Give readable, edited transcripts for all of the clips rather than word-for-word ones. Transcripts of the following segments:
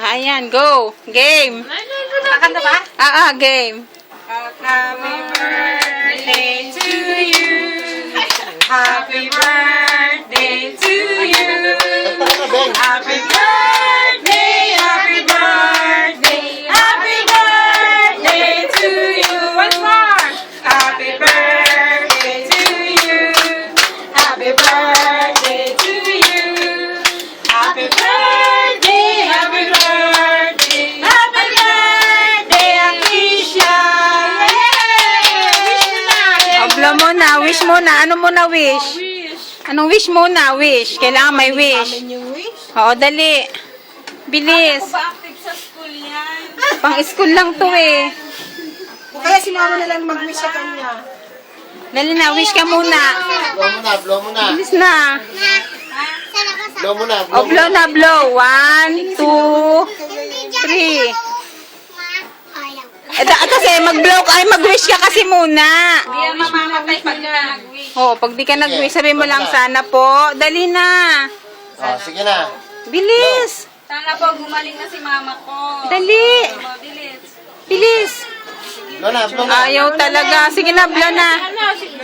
Ayan, go. Game. Kakanta ba? Game. Happy birthday to you. Happy birthday to you. Happy birthday, happy birthday, happy birthday to you. Once more. Happy birthday to you. Happy birthday to you. Happy birthday, happy birthday, happy birthday, Anisha. Blow mo na, wish mo na. Ano mo na wish? Anong wish mo na? Wish. Kailangan may wish. Oo, dali. Bilis. Ba active sa school yan? Pang school lang to eh. O kaya si mama na lang mag-wish sa kanya. Dali na, wish ka muna. Blow mo na. Bilis na. Blow mo na. O, blow na, blow. 1, 2, 3. Kasi mag-blow ka, ay mag-wish ka kasi muna. Hindi yan mamamatay pag nag-wish. Oh, pag di ka nag-wish, sabi mo lang sana po. Dali na. Sige na. Bilis. Sana po gumaling na si mama ko. Dali. Bilis. Bilis. Blow na. Ayaw talaga. Sige na, blow na.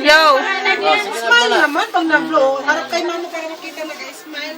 Blow. Sige na, blow Smile na. naman pag nag-blow. Harap kay mama para makita nag-smile.